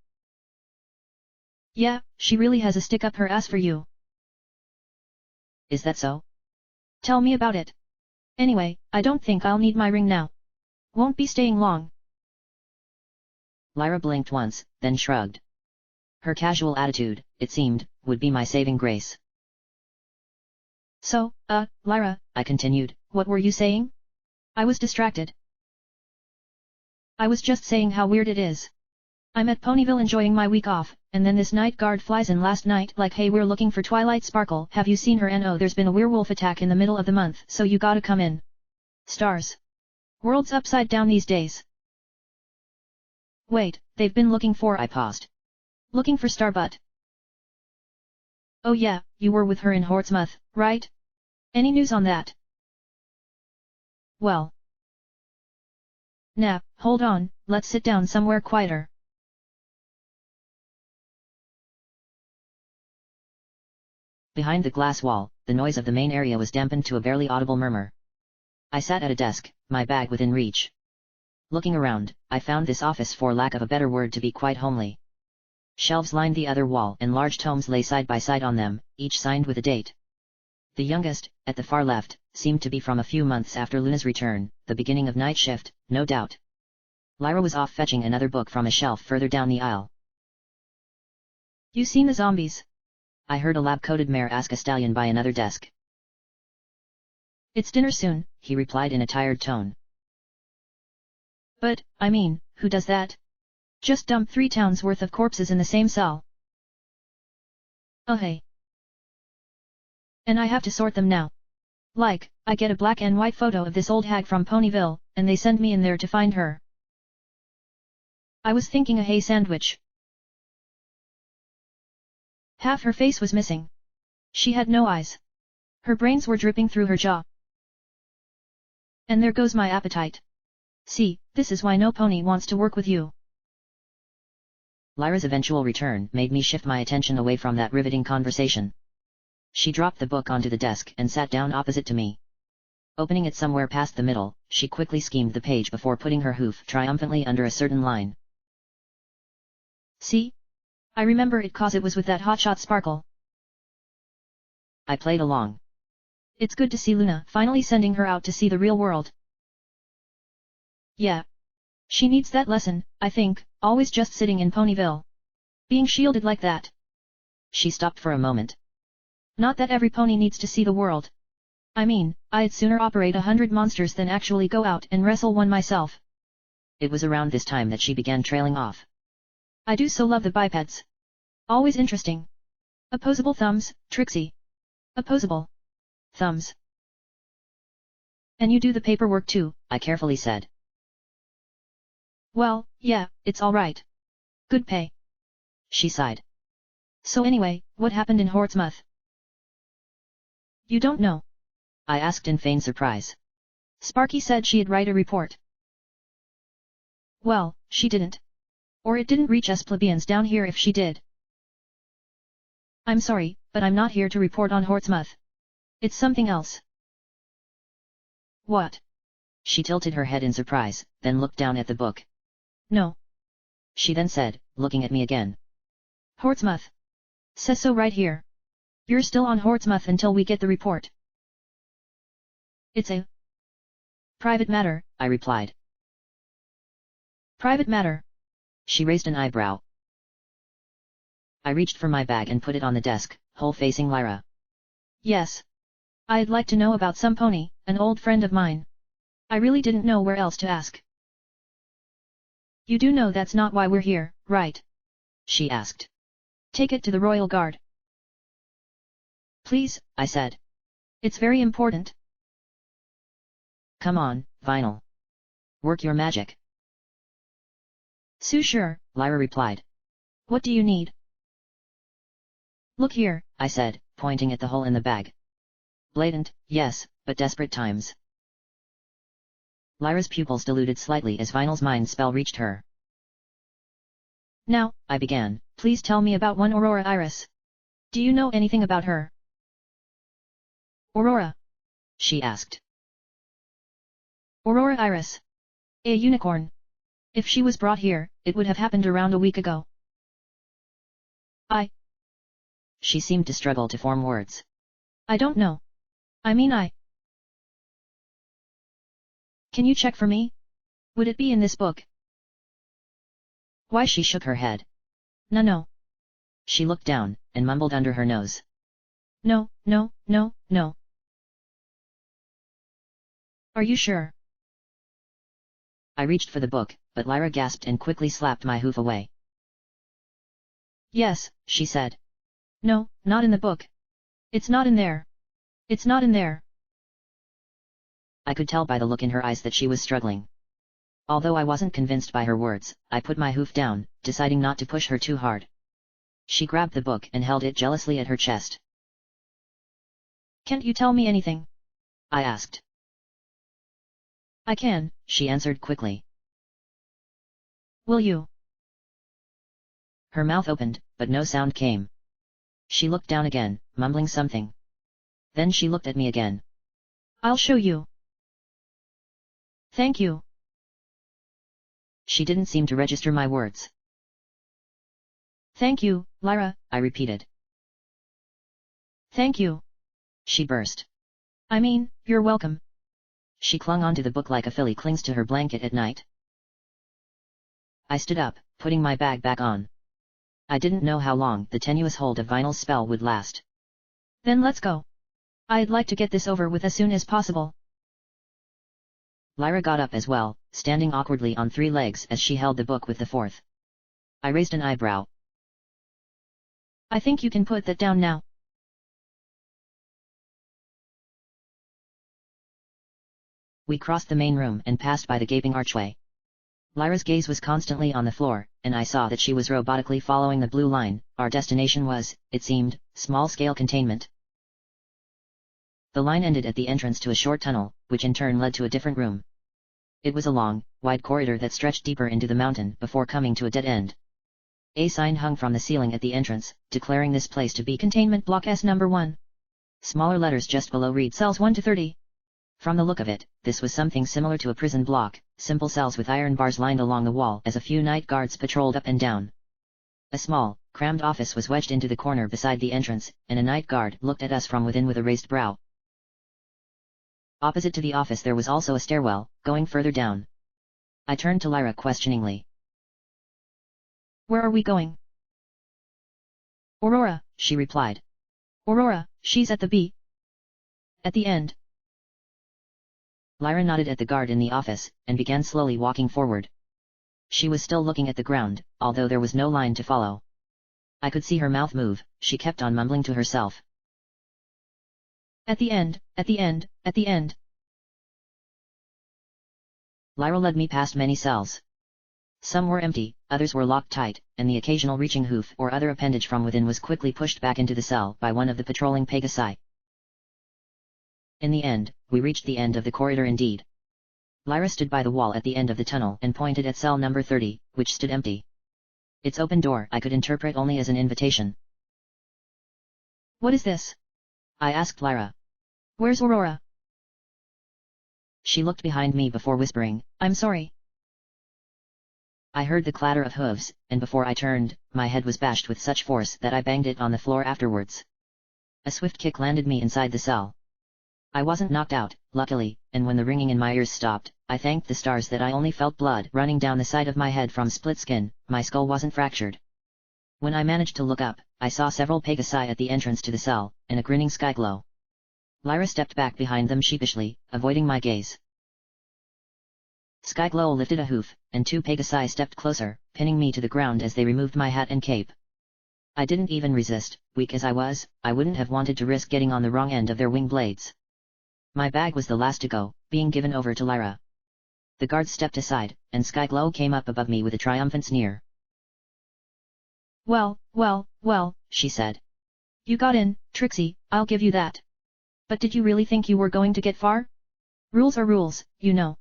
Yeah, she really has a stick up her ass for you. Is that so? Tell me about it. Anyway, I don't think I'll need my ring now. Won't be staying long. Lyra blinked once, then shrugged. Her casual attitude, it seemed, would be my saving grace. So, Lyra, I continued, what were you saying? I was distracted. I was just saying how weird it is. I'm at Ponyville enjoying my week off, and then this night guard flies in last night like, hey, we're looking for Twilight Sparkle, have you seen her, and oh, there's been a werewolf attack in the middle of the month, so you gotta come in. Stars. World's upside down these days. Wait, they've been looking for... I paused. Looking for Starbutt. Oh yeah, you were with her in Portsmouth, right? Any news on that? Well. Nah, hold on, let's sit down somewhere quieter. Behind the glass wall, the noise of the main area was dampened to a barely audible murmur. I sat at a desk, my bag within reach. Looking around, I found this office, for lack of a better word, to be quite homely. Shelves lined the other wall, and large tomes lay side by side on them, each signed with a date. The youngest, at the far left, seemed to be from a few months after Luna's return, the beginning of night shift, no doubt. Lyra was off fetching another book from a shelf further down the aisle. You seen the zombies? I heard a lab-coated mare ask a stallion by another desk. It's dinner soon, he replied in a tired tone. But, I mean, who does that? Just dump 3 towns worth of corpses in the same cell. Oh hey. And I have to sort them now. Like, I get a black and white photo of this old hag from Ponyville, and they send me in there to find her. I was thinking a hay sandwich. Half her face was missing. She had no eyes. Her brains were dripping through her jaw. And there goes my appetite. See, this is why no pony wants to work with you. Lyra's eventual return made me shift my attention away from that riveting conversation. She dropped the book onto the desk and sat down opposite to me. Opening it somewhere past the middle, she quickly skimmed the page before putting her hoof triumphantly under a certain line. See? I remember it 'cause it was with that hotshot sparkle. I played along. It's good to see Luna finally sending her out to see the real world. Yeah. She needs that lesson, I think, always just sitting in Ponyville. Being shielded like that. She stopped for a moment. Not that every pony needs to see the world. I mean, I'd sooner operate 100 monsters than actually go out and wrestle one myself. It was around this time that she began trailing off. I do so love the bipeds. Always interesting. Opposable thumbs, Trixie. Opposable thumbs. And you do the paperwork too, I carefully said. Well, yeah, it's alright. Good pay. She sighed. So anyway, what happened in Hortsmouth? You don't know? I asked in feigned surprise. Sparky said she'd write a report. Well, she didn't. Or it didn't reach us plebeians down here if she did. I'm sorry, but I'm not here to report on Hortsmouth. It's something else. What? She tilted her head in surprise, then looked down at the book. No. She then said, looking at me again. Hortsmouth. Says so right here. You're still on Hortsmouth until we get the report. It's a private matter, I replied. Private matter. She raised an eyebrow. I reached for my bag and put it on the desk, whole facing Lyra. Yes. I'd like to know about some pony, an old friend of mine. I really didn't know where else to ask. You do know that's not why we're here, right? She asked. Take it to the Royal Guard. Please, I said. It's very important. Come on, Vinyl. Work your magic. Sure, Lyra replied. What do you need? Look here, I said, pointing at the hole in the bag. Blatant, yes, but desperate times. Lyra's pupils diluted slightly as Vinyl's mind spell reached her. Now, I began, please tell me about one Aurora Iris. Do you know anything about her? Aurora? She asked. Aurora Iris. A unicorn. If she was brought here, it would have happened around a week ago. She seemed to struggle to form words. I don't know. I mean Can you check for me? Would it be in this book? Why? She shook her head. No. She looked down, and mumbled under her nose. No. Are you sure? I reached for the book, but Lyra gasped and quickly slapped my hoof away. Yes, she said. No, not in the book. It's not in there. It's not in there. I could tell by the look in her eyes that she was struggling. Although I wasn't convinced by her words, I put my hoof down, deciding not to push her too hard. She grabbed the book and held it jealously at her chest. Can't you tell me anything? I asked. I can, she answered quickly. Will you? Her mouth opened, but no sound came. She looked down again, mumbling something. Then she looked at me again. I'll show you. Thank you. She didn't seem to register my words. Thank you, Lyra, I repeated. Thank you. She burst. I mean, you're welcome. She clung onto the book like a filly clings to her blanket at night. I stood up, putting my bag back on. I didn't know how long the tenuous hold of Vinyl's spell would last. Then let's go. I'd like to get this over with as soon as possible. Lyra got up as well, standing awkwardly on 3 legs as she held the book with the 4th. I raised an eyebrow. I think you can put that down now. We crossed the main room and passed by the gaping archway. Lyra's gaze was constantly on the floor, and I saw that she was robotically following the blue line. Our destination was, it seemed, small-scale containment. The line ended at the entrance to a short tunnel, which in turn led to a different room. It was a long, wide corridor that stretched deeper into the mountain before coming to a dead end. A sign hung from the ceiling at the entrance, declaring this place to be Containment Block S No. 1. Smaller letters just below read Cells 1 to 30. From the look of it, this was something similar to a prison block, simple cells with iron bars lined along the wall as a few night guards patrolled up and down. A small, crammed office was wedged into the corner beside the entrance, and a night guard looked at us from within with a raised brow. Opposite to the office there was also a stairwell, going further down. I turned to Lyra questioningly. Where are we going? Aurora, she replied. Aurora, she's at the B. At the end. Lyra nodded at the guard in the office, and began slowly walking forward. She was still looking at the ground, although there was no line to follow. I could see her mouth move, she kept on mumbling to herself. At the end, at the end, at the end. Lyra led me past many cells. Some were empty, others were locked tight, and the occasional reaching hoof or other appendage from within was quickly pushed back into the cell by one of the patrolling Pegasi. In the end, we reached the end of the corridor indeed. Lyra stood by the wall at the end of the tunnel and pointed at cell number 30, which stood empty. Its open door I could interpret only as an invitation. What is this? I asked Lyra. Where's Aurora? She looked behind me before whispering, I'm sorry. I heard the clatter of hooves, and before I turned, my head was bashed with such force that I banged it on the floor afterwards. A swift kick landed me inside the cell. I wasn't knocked out, luckily, and when the ringing in my ears stopped, I thanked the stars that I only felt blood running down the side of my head from split skin, my skull wasn't fractured. When I managed to look up, I saw several Pegasi at the entrance to the cell, and a grinning Skyglow. Lyra stepped back behind them sheepishly, avoiding my gaze. Skyglow lifted a hoof, and two Pegasi stepped closer, pinning me to the ground as they removed my hat and cape. I didn't even resist, weak as I was, I wouldn't have wanted to risk getting on the wrong end of their wing blades. My bag was the last to go, being given over to Lyra. The guards stepped aside, and Skyglow came up above me with a triumphant sneer. Well, well, well, she said. You got in, Trixie, I'll give you that. But did you really think you were going to get far? Rules are rules, you know.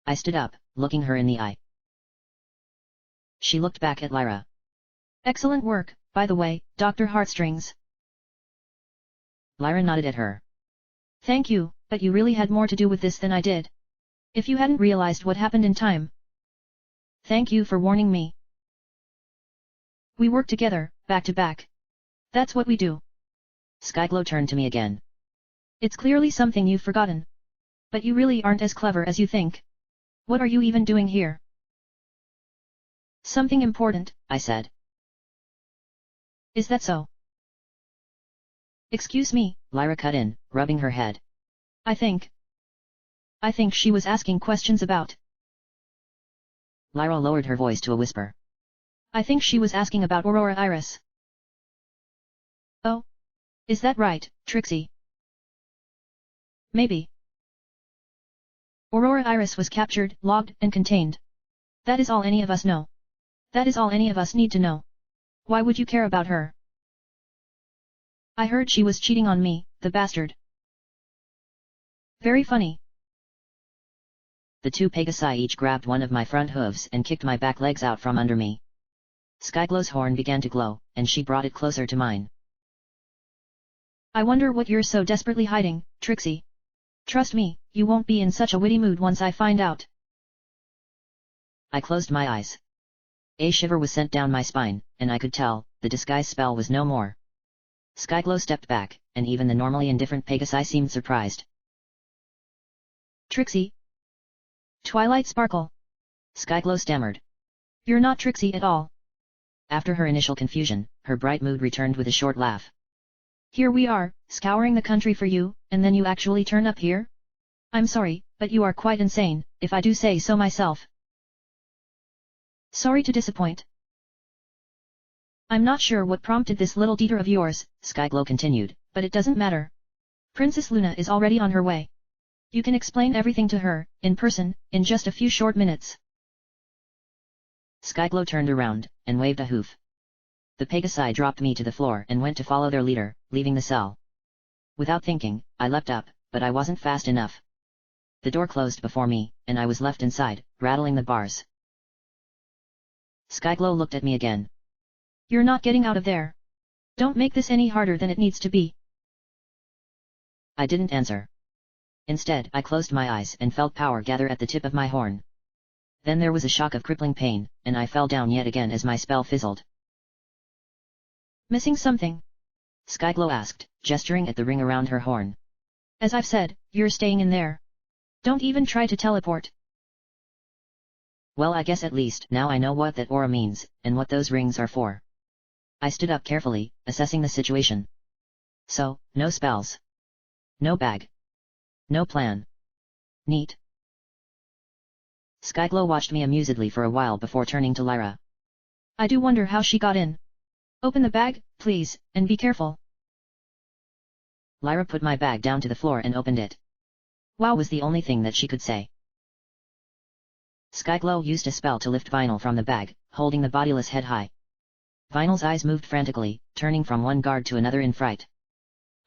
I stood up, looking her in the eye. She looked back at Lyra. Excellent work, by the way, Dr. Heartstrings. Lyra nodded at her. Thank you, but you really had more to do with this than I did. If you hadn't realized what happened in time. Thank you for warning me. We work together, back to back. That's what we do. Skyglow turned to me again. It's clearly something you've forgotten. But you really aren't as clever as you think. What are you even doing here? Something important, I said. Is that so? Excuse me, Lyra cut in, rubbing her head. I think she was asking questions about. Lyra lowered her voice to a whisper. I think she was asking about Aurora Iris. Oh? Is that right, Trixie? Maybe. Aurora Iris was captured, logged, and contained. That is all any of us know. That is all any of us need to know. Why would you care about her? I heard she was cheating on me, the bastard. Very funny. The two Pegasi each grabbed one of my front hooves and kicked my back legs out from under me. Skyglow's horn began to glow, and she brought it closer to mine. I wonder what you're so desperately hiding, Trixie. Trust me, you won't be in such a witty mood once I find out. I closed my eyes. A shiver was sent down my spine, and I could tell, the disguise spell was no more. Skyglow stepped back, and even the normally indifferent Pegasi seemed surprised. Trixie? Twilight Sparkle? Skyglow stammered. You're not Trixie at all. After her initial confusion, her bright mood returned with a short laugh. Here we are, scouring the country for you, and then you actually turn up here? I'm sorry, but you are quite insane, if I do say so myself. Sorry to disappoint. I'm not sure what prompted this little detour of yours, Skyglow continued, but it doesn't matter. Princess Luna is already on her way. You can explain everything to her, in person, in just a few short minutes. Skyglow turned around, and waved a hoof. The Pegasi dropped me to the floor and went to follow their leader, leaving the cell. Without thinking, I leapt up, but I wasn't fast enough. The door closed before me, and I was left inside, rattling the bars. Skyglow looked at me again. You're not getting out of there. Don't make this any harder than it needs to be. I didn't answer. Instead, I closed my eyes and felt power gather at the tip of my horn. Then there was a shock of crippling pain, and I fell down yet again as my spell fizzled. Missing something? Skyglow asked, gesturing at the ring around her horn. As I've said, you're staying in there. Don't even try to teleport. Well, I guess at least now I know what that aura means, and what those rings are for. I stood up carefully, assessing the situation. So, no spells. No bag. No plan. Neat. Skyglow watched me amusedly for a while before turning to Lyra. I do wonder how she got in. Open the bag, please, and be careful. Lyra put my bag down to the floor and opened it. Wow was the only thing that she could say. Skyglow used a spell to lift Vinyl from the bag, holding the bodiless head high. Vinyl's eyes moved frantically, turning from one guard to another in fright.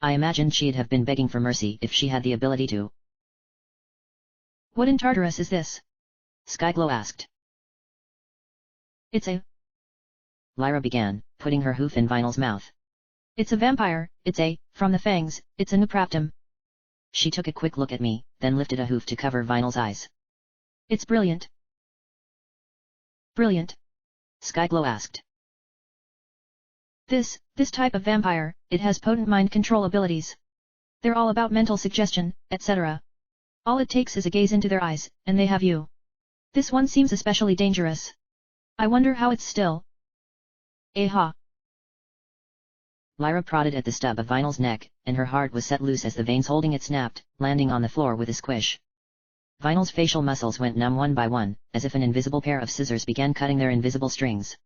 I imagined she'd have been begging for mercy if she had the ability to. What in Tartarus is this? Skyglow asked. It's a... Lyra began, putting her hoof in Vinyl's mouth. It's a vampire, from the fangs, it's a Nupraptum. She took a quick look at me, then lifted a hoof to cover Vinyl's eyes. It's brilliant. Brilliant? Skyglow asked. This type of vampire, it has potent mind control abilities. They're all about mental suggestion, etc. All it takes is a gaze into their eyes, and they have you. This one seems especially dangerous. I wonder how it's still. Aha! Lyra prodded at the stub of Vinyl's neck, and her heart was set loose as the veins holding it snapped, landing on the floor with a squish. Vinyl's facial muscles went numb one by one, as if an invisible pair of scissors began cutting their invisible strings.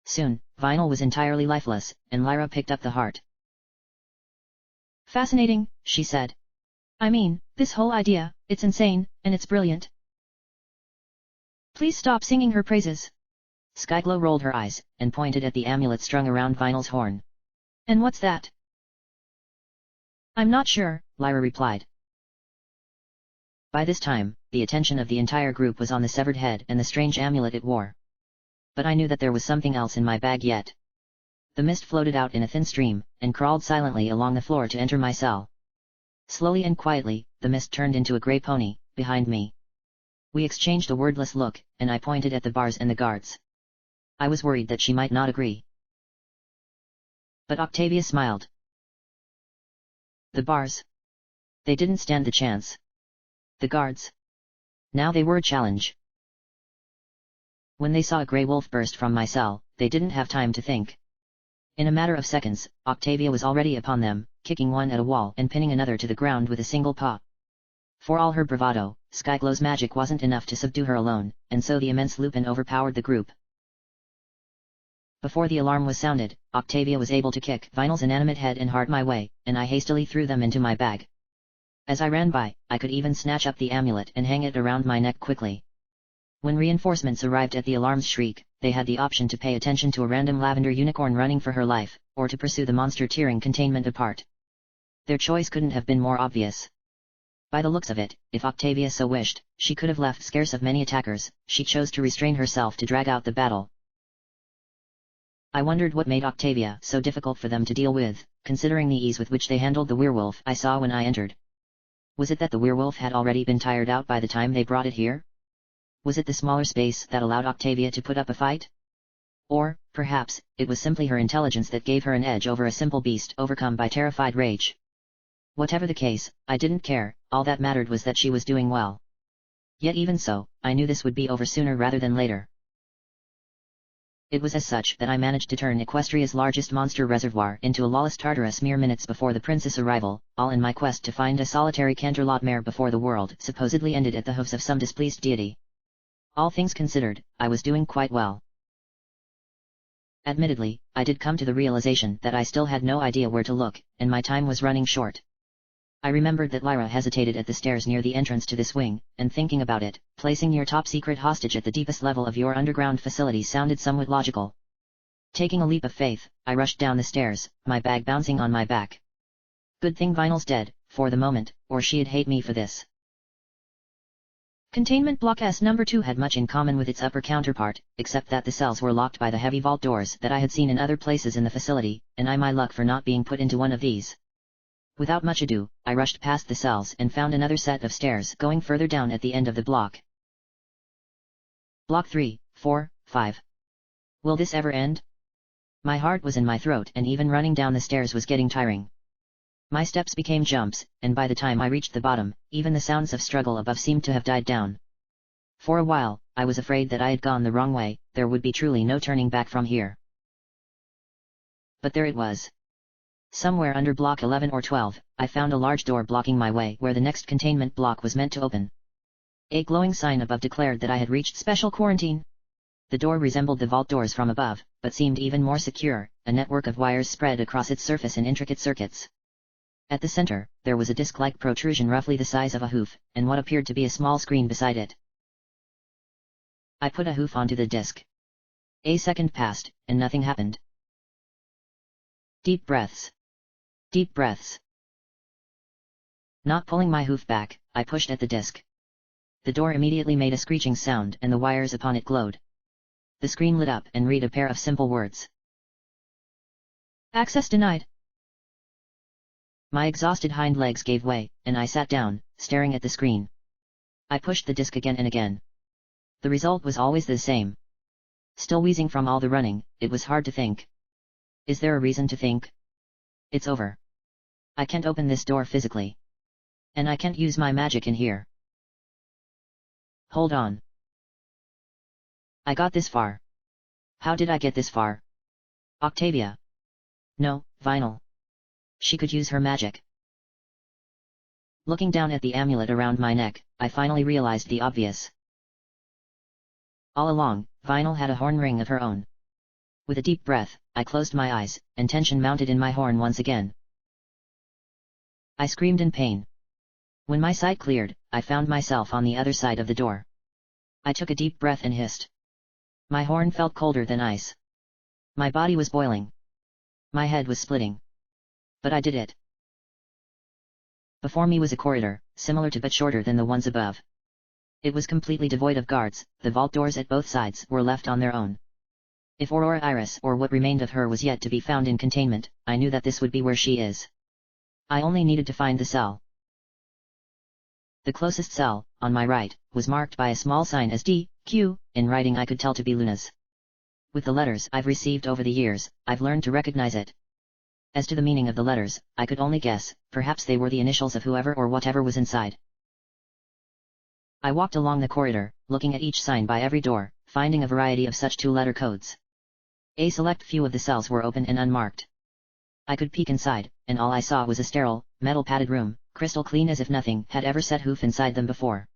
Soon, Vinyl was entirely lifeless, and Lyra picked up the heart. Fascinating, she said. I mean, this whole idea, it's insane, and it's brilliant. Please stop singing her praises. Skyglow rolled her eyes, and pointed at the amulet strung around Vinyl's horn. And what's that? I'm not sure, Lyra replied. By this time, the attention of the entire group was on the severed head and the strange amulet it wore. But I knew that there was something else in my bag yet. The mist floated out in a thin stream, and crawled silently along the floor to enter my cell. Slowly and quietly, the mist turned into a grey pony, behind me. We exchanged a wordless look, and I pointed at the bars and the guards. I was worried that she might not agree. But Octavia smiled. The bars? They didn't stand the chance. The guards? Now they were a challenge. When they saw a grey wolf burst from my cell, they didn't have time to think. In a matter of seconds, Octavia was already upon them, kicking one at a wall and pinning another to the ground with a single paw. For all her bravado, Skyglow's magic wasn't enough to subdue her alone, and so the immense Lupin overpowered the group. Before the alarm was sounded, Octavia was able to kick Vinyl's inanimate head and heart my way, and I hastily threw them into my bag. As I ran by, I could even snatch up the amulet and hang it around my neck quickly. When reinforcements arrived at the alarm's shriek, they had the option to pay attention to a random lavender unicorn running for her life, or to pursue the monster tearing containment apart. Their choice couldn't have been more obvious. By the looks of it, if Octavia so wished, she could have left scarce of many attackers. She chose to restrain herself to drag out the battle. I wondered what made Octavia so difficult for them to deal with, considering the ease with which they handled the werewolf I saw when I entered. Was it that the werewolf had already been tired out by the time they brought it here? Was it the smaller space that allowed Octavia to put up a fight? Or, perhaps, it was simply her intelligence that gave her an edge over a simple beast overcome by terrified rage. Whatever the case, I didn't care, all that mattered was that she was doing well. Yet even so, I knew this would be over sooner rather than later. It was as such that I managed to turn Equestria's largest monster reservoir into a lawless Tartarus mere minutes before the prince's arrival, all in my quest to find a solitary Canterlot mare before the world supposedly ended at the hoofs of some displeased deity. All things considered, I was doing quite well. Admittedly, I did come to the realization that I still had no idea where to look, and my time was running short. I remembered that Lyra hesitated at the stairs near the entrance to this wing, and thinking about it, placing your top-secret hostage at the deepest level of your underground facility sounded somewhat logical. Taking a leap of faith, I rushed down the stairs, my bag bouncing on my back. Good thing Vinyl's dead, for the moment, or she'd hate me for this. Containment Block S No. 2 had much in common with its upper counterpart, except that the cells were locked by the heavy vault doors that I had seen in other places in the facility, and I my luck for not being put into one of these. Without much ado, I rushed past the cells and found another set of stairs going further down at the end of the block. Block 3, 4, 5. Will this ever end? My heart was in my throat and even running down the stairs was getting tiring. My steps became jumps, and by the time I reached the bottom, even the sounds of struggle above seemed to have died down. For a while, I was afraid that I had gone the wrong way, there would be truly no turning back from here. But there it was. Somewhere under block 11 or 12, I found a large door blocking my way where the next containment block was meant to open. A glowing sign above declared that I had reached special quarantine. The door resembled the vault doors from above, but seemed even more secure, a network of wires spread across its surface in intricate circuits. At the center, there was a disc-like protrusion roughly the size of a hoof, and what appeared to be a small screen beside it. I put a hoof onto the disc. A second passed, and nothing happened. Deep breaths. Deep breaths. Not pulling my hoof back, I pushed at the disc. The door immediately made a screeching sound and the wires upon it glowed. The screen lit up and read a pair of simple words. Access denied. My exhausted hind legs gave way, and I sat down, staring at the screen. I pushed the disc again and again. The result was always the same. Still wheezing from all the running, it was hard to think. Is there a reason to think? It's over. I can't open this door physically. And I can't use my magic in here. Hold on. I got this far. How did I get this far? Octavia. No, Vinyl. She could use her magic. Looking down at the amulet around my neck, I finally realized the obvious. All along, Vinyl had a horn ring of her own. With a deep breath, I closed my eyes, and tension mounted in my horn once again. I screamed in pain. When my sight cleared, I found myself on the other side of the door. I took a deep breath and hissed. My horn felt colder than ice. My body was boiling. My head was splitting. But I did it. Before me was a corridor, similar to but shorter than the ones above. It was completely devoid of guards, the vault doors at both sides were left on their own. If Aurora Iris or what remained of her was yet to be found in containment, I knew that this would be where she is. I only needed to find the cell. The closest cell, on my right, was marked by a small sign as D.Q., in writing I could tell to be Luna's. With the letters I've received over the years, I've learned to recognize it. As to the meaning of the letters, I could only guess, perhaps they were the initials of whoever or whatever was inside. I walked along the corridor, looking at each sign by every door, finding a variety of such two-letter codes. A select few of the cells were open and unmarked. I could peek inside, and all I saw was a sterile, metal-padded room, crystal clean as if nothing had ever set hoof inside them before.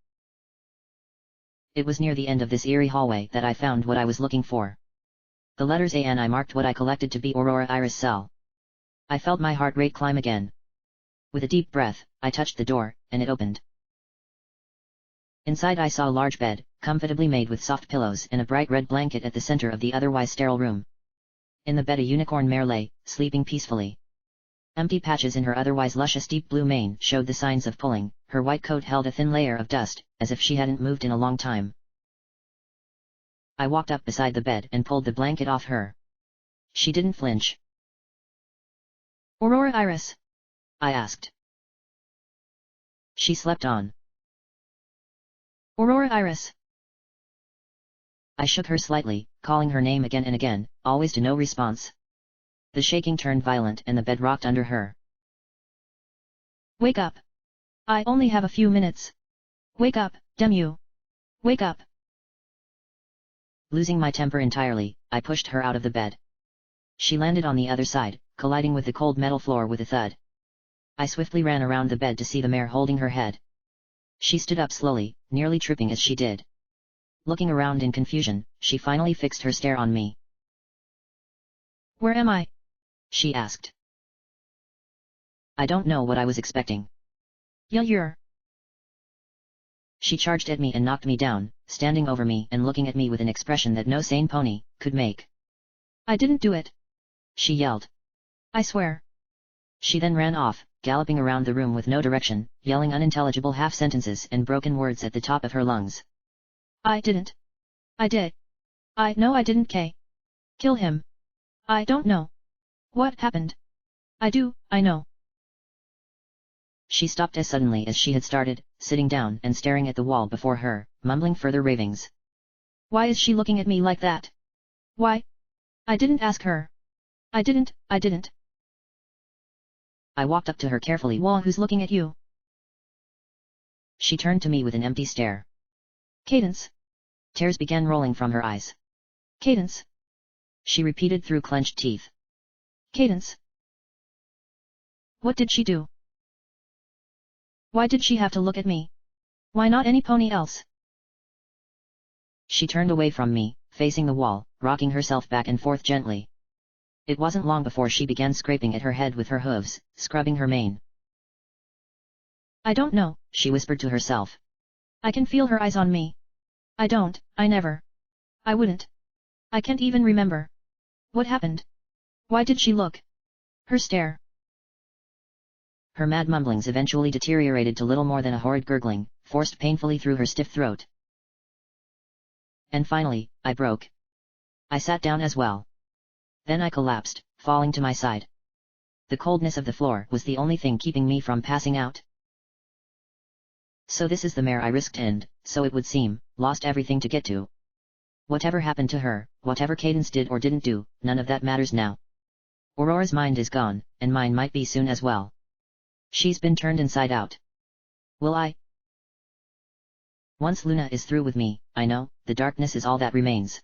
It was near the end of this eerie hallway that I found what I was looking for. The letters A and I marked what I collected to be Aurora Iris' cell. I felt my heart rate climb again. With a deep breath, I touched the door, and it opened. Inside I saw a large bed, comfortably made with soft pillows and a bright red blanket at the center of the otherwise sterile room. In the bed a unicorn mare lay, sleeping peacefully. Empty patches in her otherwise luscious deep blue mane showed the signs of pulling, her white coat held a thin layer of dust, as if she hadn't moved in a long time. I walked up beside the bed and pulled the blanket off her. She didn't flinch. Aurora Iris? I asked. She slept on. Aurora Iris. I shook her slightly, calling her name again and again, always to no response. The shaking turned violent and the bed rocked under her. Wake up. I only have a few minutes. Wake up, damn you. Wake up. Losing my temper entirely, I pushed her out of the bed. She landed on the other side, colliding with the cold metal floor with a thud. I swiftly ran around the bed to see the mare holding her head. She stood up slowly, nearly tripping as she did. Looking around in confusion, she finally fixed her stare on me. Where am I? She asked. I don't know what I was expecting. Yeah, you're. She charged at me and knocked me down, standing over me and looking at me with an expression that no sane pony could make. I didn't do it. She yelled. I swear. She then ran off, galloping around the room with no direction, yelling unintelligible half-sentences and broken words at the top of her lungs. I didn't. I did. I know I didn't kill him. I don't know. What happened? I know. She stopped as suddenly as she had started, sitting down and staring at the wall before her, mumbling further ravings. Why is she looking at me like that? Why? I didn't ask her. I didn't. I walked up to her carefully. Who's looking at you? She turned to me with an empty stare. Cadence. Tears began rolling from her eyes. Cadence. She repeated through clenched teeth. Cadence. What did she do? Why did she have to look at me? Why not any pony else? She turned away from me, facing the wall, rocking herself back and forth gently. It wasn't long before she began scraping at her head with her hooves, scrubbing her mane. I don't know, she whispered to herself. I can feel her eyes on me. I never. I wouldn't. I can't even remember. What happened? Why did she look? Her stare. Her mad mumblings eventually deteriorated to little more than a horrid gurgling, forced painfully through her stiff throat. And finally, I broke. I sat down as well. Then I collapsed, falling to my side. The coldness of the floor was the only thing keeping me from passing out. So this is the mare I risked and, so it would seem, lost everything to get to. Whatever happened to her, whatever Cadence did or didn't do, none of that matters now. Aurora's mind is gone, and mine might be soon as well. She's been turned inside out. Will I? Once Luna is through with me, I know, the darkness is all that remains.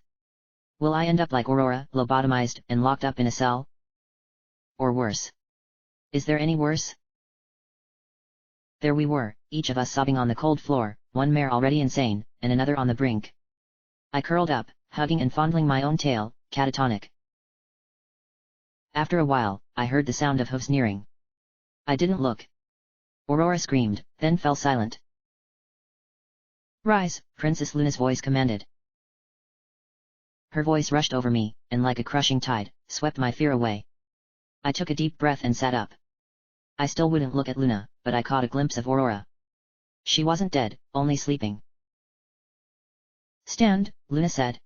Will I end up like Aurora, lobotomized and locked up in a cell? Or worse? Is there any worse? There we were, each of us sobbing on the cold floor, one mare already insane, and another on the brink. I curled up, hugging and fondling my own tail, catatonic. After a while, I heard the sound of hooves nearing. I didn't look. Aurora screamed, then fell silent. Rise, Princess Luna's voice commanded. Her voice rushed over me, and like a crushing tide, swept my fear away. I took a deep breath and sat up. I still wouldn't look at Luna, but I caught a glimpse of Aurora. She wasn't dead, only sleeping. Stand, Luna said.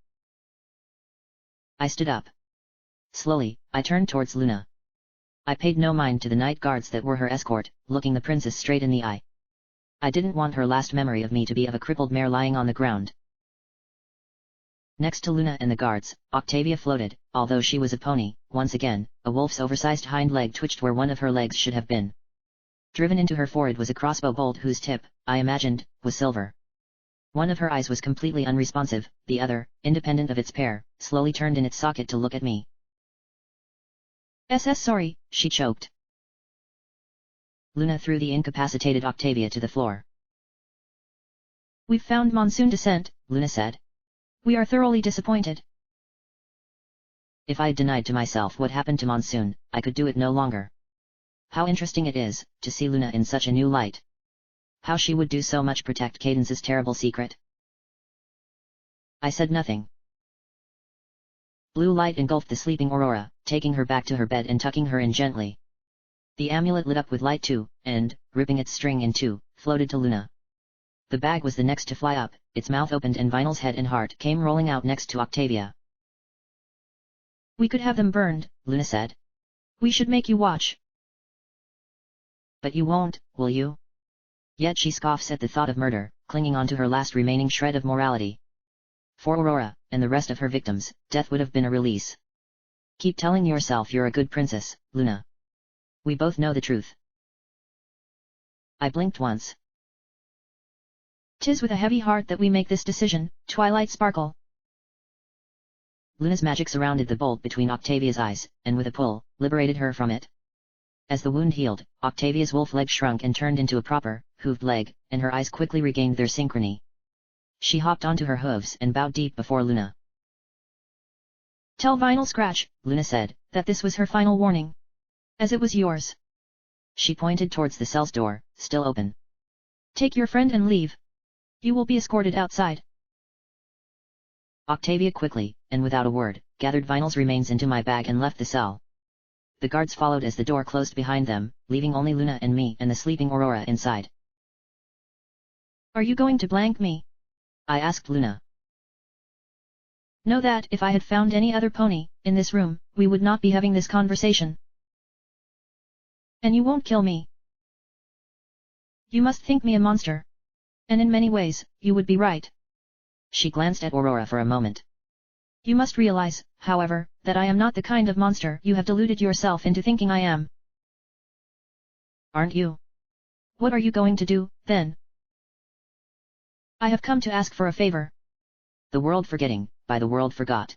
I stood up. Slowly, I turned towards Luna. I paid no mind to the night guards that were her escort, looking the princess straight in the eye. I didn't want her last memory of me to be of a crippled mare lying on the ground. Next to Luna and the guards, Octavia floated, although she was a pony. Once again, a wolf's oversized hind leg twitched where one of her legs should have been. Driven into her forehead was a crossbow bolt whose tip, I imagined, was silver. One of her eyes was completely unresponsive, the other, independent of its pair, slowly turned in its socket to look at me. Sorry, she choked. Luna threw the incapacitated Octavia to the floor. We've found monsoon descent, Luna said. We are thoroughly disappointed. If I'd denied to myself what happened to Monsoon, I could do it no longer. How interesting it is, to see Luna in such a new light. How she would do so much protect Cadence's terrible secret. I said nothing. Blue light engulfed the sleeping Aurora, taking her back to her bed and tucking her in gently. The amulet lit up with light too, and, ripping its string in two, floated to Luna. The bag was the next to fly up, its mouth opened and Vinyl's head and heart came rolling out next to Octavia. We could have them burned, Luna said. We should make you watch. But you won't, will you? Yet she scoffs at the thought of murder, clinging on to her last remaining shred of morality. For Aurora, and the rest of her victims, death would have been a release. Keep telling yourself you're a good princess, Luna. We both know the truth. I blinked once. 'Tis with a heavy heart that we make this decision, Twilight Sparkle. Luna's magic surrounded the bolt between Octavia's eyes, and with a pull, liberated her from it. As the wound healed, Octavia's wolf leg shrunk and turned into a proper, hooved leg, and her eyes quickly regained their synchrony. She hopped onto her hooves and bowed deep before Luna. Tell Vinyl Scratch, Luna said, that this was her final warning. As it was yours. She pointed towards the cell's door, still open. Take your friend and leave. You will be escorted outside. Octavia quickly, and without a word, gathered Vinyl's remains into my bag and left the cell. The guards followed as the door closed behind them, leaving only Luna and me and the sleeping Aurora inside. Are you going to blank me? I asked Luna. Know that if I had found any other pony, in this room, we would not be having this conversation. And you won't kill me. You must think me a monster. And in many ways, you would be right. She glanced at Aurora for a moment. You must realize, however, that I am not the kind of monster you have deluded yourself into thinking I am. Aren't you? What are you going to do, then? I have come to ask for a favor. The world forgetting, by the world forgot.